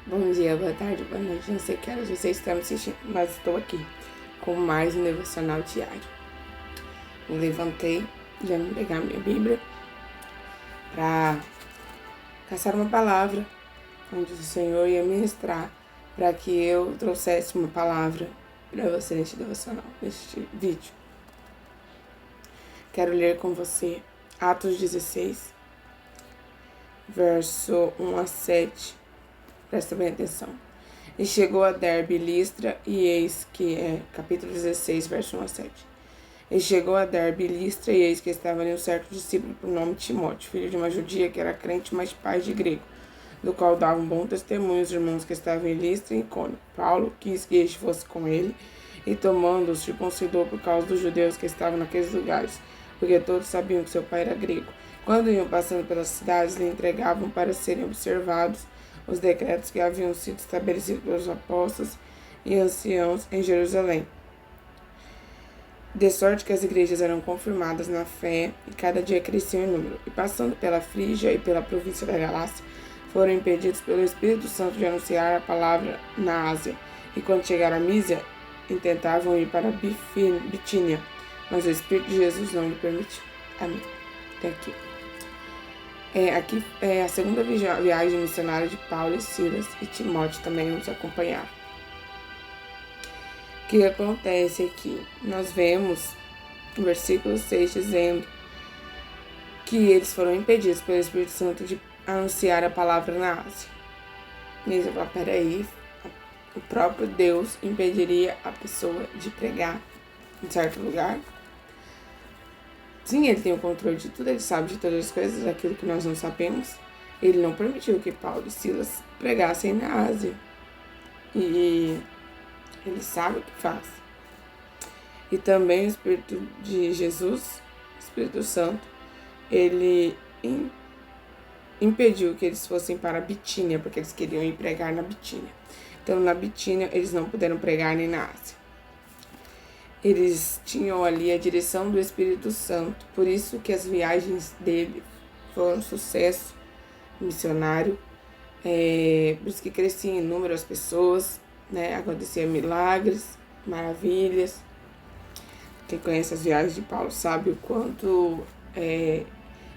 Bom dia, boa tarde, boa noite. Não sei que horas você está me assistindo, mas estou aqui com mais um devocional diário. Me levantei, já me pegar minha Bíblia para caçar uma palavra onde o Senhor ia ministrar para que eu trouxesse uma palavra para você neste devocional, neste vídeo. Quero ler com você Atos 16, verso 1 a 7. Presta bem atenção. E chegou a Derbe e Listra, e eis que capítulo 16, verso 1 a 7. E chegou a Derbe e Listra, e eis que estava ali um certo discípulo por nome Timóteo, filho de uma judia que era crente, mas pai de grego, do qual davam bom testemunho os irmãos que estavam em Listra e Icônio. Paulo quis que este fosse com ele, e tomando-o, circuncidou por causa dos judeus que estavam naqueles lugares, porque todos sabiam que seu pai era grego. Quando iam passando pelas cidades, lhe entregavam para serem observados os decretos que haviam sido estabelecidos pelos apóstolos e anciãos em Jerusalém. De sorte que as igrejas eram confirmadas na fé e cada dia cresciam em número. E passando pela Frígia e pela província da Galácia, foram impedidos pelo Espírito Santo de anunciar a palavra na Ásia. E quando chegaram a Mísia, intentavam ir para Bitínia, mas o Espírito de Jesus não lhe permitiu. Amém. Até aqui. Aqui é a segunda viagem missionária de Paulo e Silas, e Timóteo também nos acompanharam. O que acontece aqui? Nós vemos no versículo 6 dizendo que eles foram impedidos pelo Espírito Santo de anunciar a palavra na Ásia. E eles falaram, peraí, o próprio Deus impediria a pessoa de pregar em certo lugar? Sim, ele tem o controle de tudo, ele sabe de todas as coisas, aquilo que nós não sabemos. Ele não permitiu que Paulo e Silas pregassem na Ásia. E ele sabe o que faz. E também o Espírito de Jesus, o Espírito Santo, ele impediu que eles fossem para Bitínia, porque eles queriam ir pregar na Bitínia. Então, na Bitínia, eles não puderam pregar nem na Ásia. Eles tinham ali a direção do Espírito Santo, por isso que as viagens dele foram um sucesso missionário, por isso que cresciam em número as pessoas, né? Aconteciam milagres, maravilhas. Quem conhece as viagens de Paulo sabe o quanto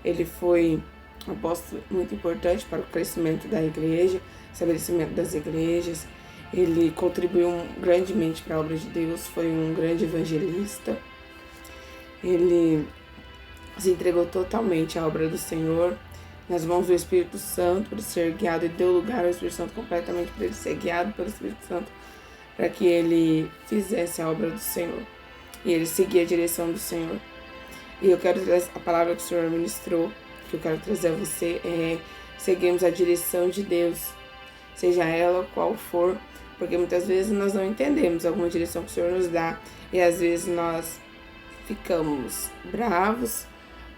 ele foi um apóstolo muito importante para o crescimento da igreja, estabelecimento das igrejas. Ele contribuiu grandemente para a obra de Deus, foi um grande evangelista. Ele se entregou totalmente à obra do Senhor, nas mãos do Espírito Santo, para ser guiado, e deu lugar ao Espírito Santo completamente para ele ser guiado pelo Espírito Santo, para que ele fizesse a obra do Senhor. E ele seguia a direção do Senhor. E eu quero trazer a palavra que o Senhor ministrou, que eu quero trazer a você, seguirmos a direção de Deus, seja ela qual for, porque muitas vezes nós não entendemos alguma direção que o Senhor nos dá, e às vezes nós ficamos bravos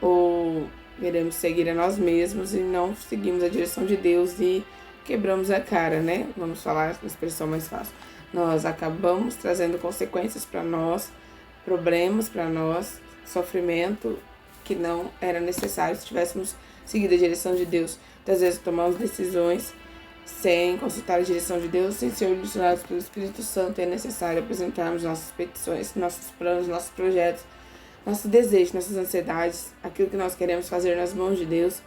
ou queremos seguir a nós mesmos e não seguimos a direção de Deus e quebramos a cara, né? Vamos falar uma expressão mais fácil. Nós acabamos trazendo consequências para nós, problemas para nós, sofrimento que não era necessário se tivéssemos seguido a direção de Deus. Muitas vezes tomamos decisões sem consultar a direção de Deus, sem ser direcionados pelo Espírito Santo. É necessário apresentarmos nossas petições, nossos planos, nossos projetos, nossos desejos, nossas ansiedades, aquilo que nós queremos fazer nas mãos de Deus.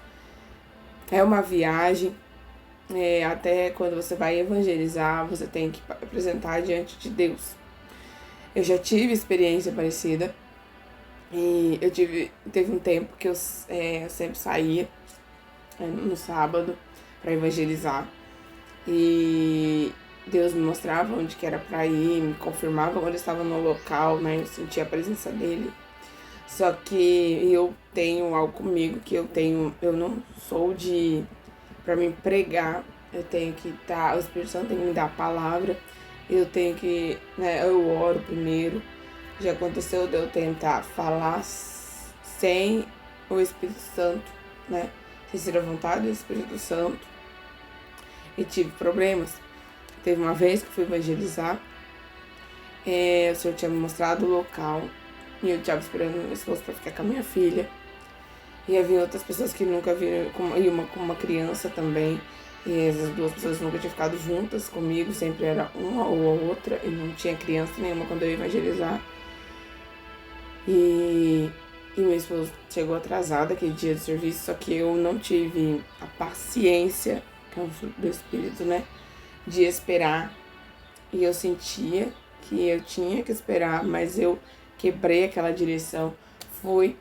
É uma viagem, até quando você vai evangelizar, você tem que apresentar diante de Deus. Eu já tive experiência parecida, e teve um tempo que eu sempre saía no sábado para evangelizar. E Deus me mostrava onde que era para ir, me confirmava quando eu estava no local, né? Eu sentia a presença dele. Só que eu tenho algo comigo que eu não sou para me pregar, eu tenho que o Espírito Santo tem que me dar a palavra, eu tenho que, né, eu oro primeiro. Já aconteceu de eu tentar falar sem o Espírito Santo, né? Sem ser a vontade do Espírito Santo. E tive problemas. Teve uma vez que eu fui evangelizar, o Senhor tinha me mostrado o local, e eu estava esperando meu esposo para ficar com a minha filha. E havia outras pessoas que nunca viram, com uma criança também. E essas duas pessoas nunca tinham ficado juntas comigo, sempre era uma ou a outra, e não tinha criança nenhuma quando eu ia evangelizar. E meu esposo chegou atrasado aquele dia de serviço, só que eu não tive a paciência, que é um fruto do Espírito, né, de esperar. E eu sentia que eu tinha que esperar, mas eu quebrei aquela direção. Fui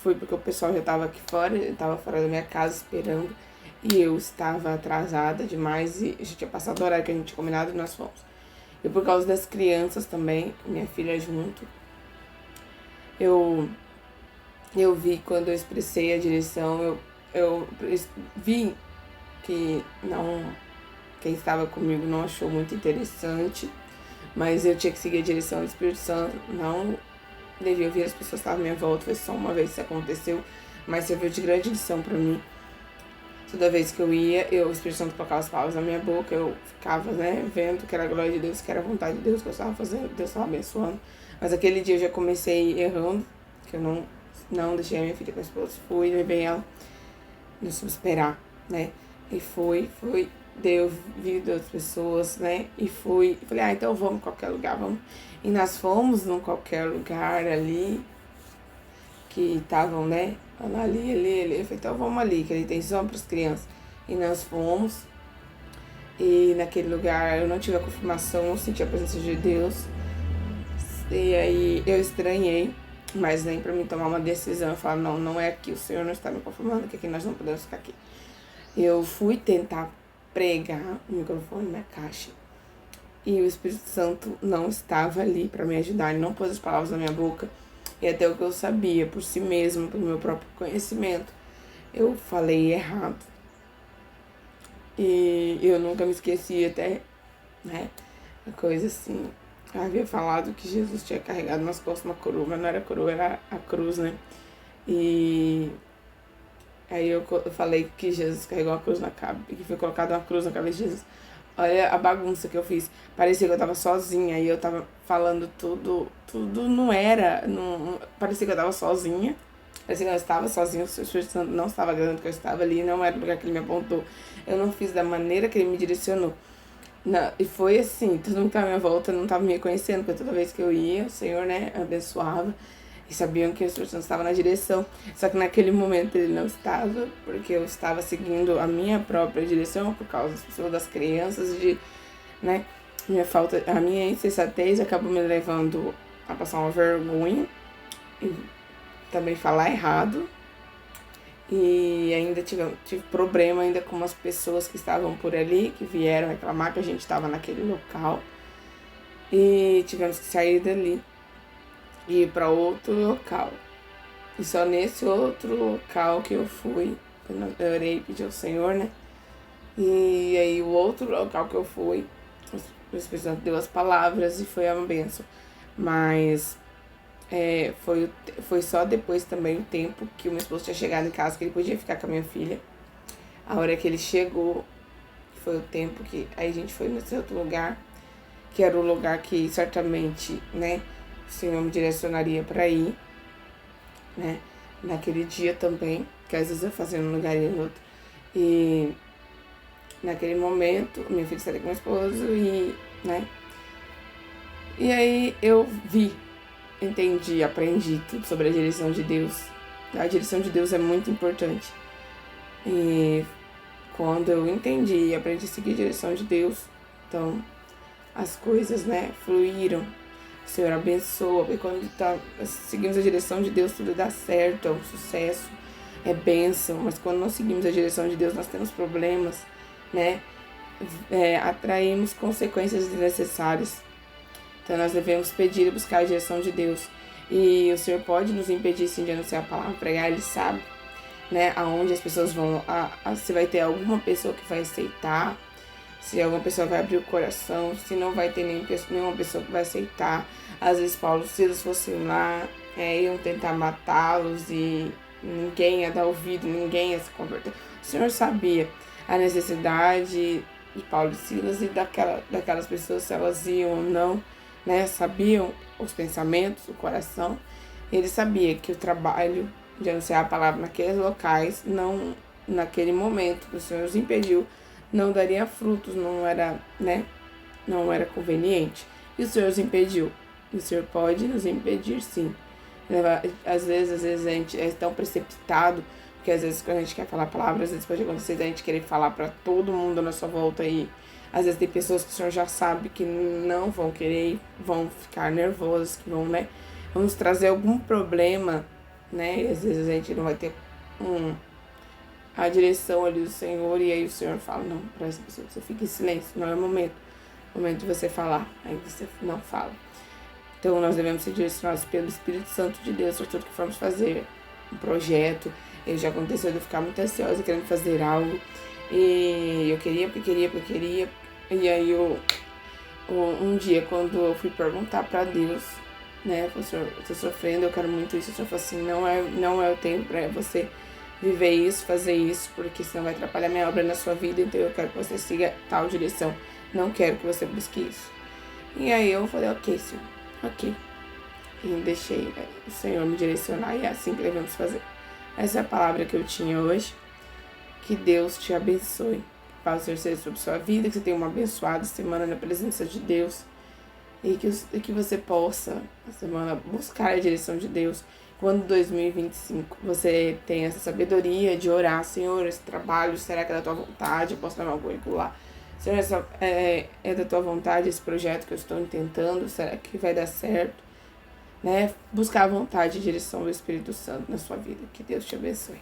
porque o pessoal já estava aqui fora, estava fora da minha casa esperando. E eu estava atrasada demais e já tinha passado o horário que a gente tinha combinado e nós fomos. E por causa das crianças também, minha filha junto, eu vi quando eu expressei a direção, eu vi que quem estava comigo não achou muito interessante, mas eu tinha que seguir a direção do Espírito Santo, não devia ouvir as pessoas que estavam à minha volta, foi só uma vez que isso aconteceu, mas serviu de grande lição para mim. Toda vez que eu ia, o Espírito Santo colocava as palavras na minha boca, eu ficava, né, vendo que era a glória de Deus, que era a vontade de Deus que eu estava fazendo, que Deus estava abençoando. Mas aquele dia eu já comecei errando, que eu não deixei a minha filha com a esposa, fui, levei ela, não soube esperar, né, e daí eu vi de outras pessoas, né, e falei, então vamos em qualquer lugar, vamos. E nós fomos num qualquer lugar ali, que estavam, né, ali. Eu falei, então vamos ali, que ele tem só para as crianças. E nós fomos. E naquele lugar eu não tive a confirmação, não senti a presença de Deus. E aí eu estranhei, mas nem para mim tomar uma decisão. Eu falei, não é aqui, o Senhor não está me confirmando que aqui nós não podemos ficar aqui. Eu fui tentar pregar o microfone na caixa. E o Espírito Santo não estava ali para me ajudar, ele não pôs as palavras na minha boca. E até o que eu sabia, por si mesmo, pelo meu próprio conhecimento, eu falei errado. E eu nunca me esqueci até, né, a coisa assim. Eu havia falado que Jesus tinha carregado nas costas uma coroa, mas não era coroa, era a cruz, né? E aí eu falei que Jesus carregou uma cruz na cabeça, que foi colocada uma cruz na cabeça de Jesus. Olha a bagunça que eu fiz. Parecia que eu tava sozinha e eu tava falando tudo não era, parecia que eu tava sozinha. Parecia que eu estava sozinha, o Espírito Santo não estava agradando que eu estava ali, não era o lugar que ele me apontou. Eu não fiz da maneira que ele me direcionou. Não, e foi assim, todo mundo que tava à minha volta não tava me reconhecendo, porque toda vez que eu ia, o Senhor, né, abençoava. E sabiam que o Espírito Santo estava na direção. Só que naquele momento ele não estava, porque eu estava seguindo a minha própria direção por causa das pessoas, das crianças, né? A minha insensatez acabou me levando a passar uma vergonha e também falar errado. E ainda tive problema ainda com as pessoas que estavam por ali, que vieram reclamar que a gente estava naquele local. E tivemos que sair dali e ir para outro local. E só nesse outro local que eu fui, eu orei e pedi ao Senhor, né? E aí o outro local que eu fui, o Espírito Santo deu as palavras e foi uma bênção. Mas foi só depois também o tempo que o meu esposo tinha chegado em casa, que ele podia ficar com a minha filha. A hora que ele chegou, foi o tempo que aí a gente foi nesse outro lugar, que era o lugar que certamente, né, o Senhor me direcionaria para ir, né, naquele dia também, que às vezes eu fazia num lugar e no outro. E naquele momento, minha filha estaria com meu esposo e, né, e aí eu entendi, aprendi tudo sobre a direção de Deus. A direção de Deus é muito importante. E quando eu entendi e aprendi a seguir a direção de Deus, então as coisas, né, fluíram. O Senhor abençoa, porque quando seguimos a direção de Deus, tudo dá certo, é um sucesso, é bênção. Mas quando não seguimos a direção de Deus, nós temos problemas, né? Atraímos consequências desnecessárias. Então nós devemos pedir e buscar a direção de Deus. E o Senhor pode nos impedir sim de anunciar a palavra, pregar, Ele sabe, né, aonde as pessoas vão, se vai ter alguma pessoa que vai aceitar, se alguma pessoa vai abrir o coração, se não vai ter nenhuma pessoa que vai aceitar. Às vezes Paulo e Silas fossem lá, iam tentar matá-los e ninguém ia dar ouvido, ninguém ia se converter. O Senhor sabia a necessidade de Paulo e Silas e daquelas pessoas, se elas iam ou não, né, sabiam os pensamentos, o coração. Ele sabia que o trabalho de anunciar a palavra naqueles locais, não naquele momento, que o Senhor os impediu, não daria frutos, não era, né? Não era conveniente. E o Senhor os impediu. E o Senhor pode nos impedir, sim. Às vezes a gente é tão precipitado, porque às vezes quando a gente quer falar palavras, às vezes pode acontecer da gente querer falar para todo mundo na sua volta e às vezes tem pessoas que o Senhor já sabe que não vão querer, vão ficar nervosas, que vão, né? Vamos trazer algum problema, né? E às vezes a gente não vai ter a direção ali do Senhor, e aí o Senhor fala, não, para essa pessoa, você fica em silêncio, não é o momento de você falar, aí você não fala. Então nós devemos ser direcionados pelo Espírito Santo de Deus para tudo que formos fazer, um projeto. Já aconteceu de eu ficar muito ansiosa querendo fazer algo, e eu queria, e aí um dia quando eu fui perguntar para Deus, né, Senhor, eu tô sofrendo, eu quero muito isso, o Senhor falou assim, não é o tempo para você viver isso, fazer isso, porque senão vai atrapalhar minha obra na sua vida, então eu quero que você siga tal direção, não quero que você busque isso. E aí eu falei, ok, Senhor, ok. E deixei o Senhor me direcionar, e é assim que devemos fazer. Essa é a palavra que eu tinha hoje. Que Deus te abençoe. Que paz seja sobre sua vida, que você tenha uma abençoada semana na presença de Deus. E que você possa, na semana, buscar a direção de Deus. Quando 2025 você tem essa sabedoria de orar, Senhor, esse trabalho, será que é da tua vontade? Eu posso dar meu currículo lá. Senhor, é da tua vontade esse projeto que eu estou intentando? Será que vai dar certo? Né? Buscar a vontade e a direção do Espírito Santo na sua vida. Que Deus te abençoe.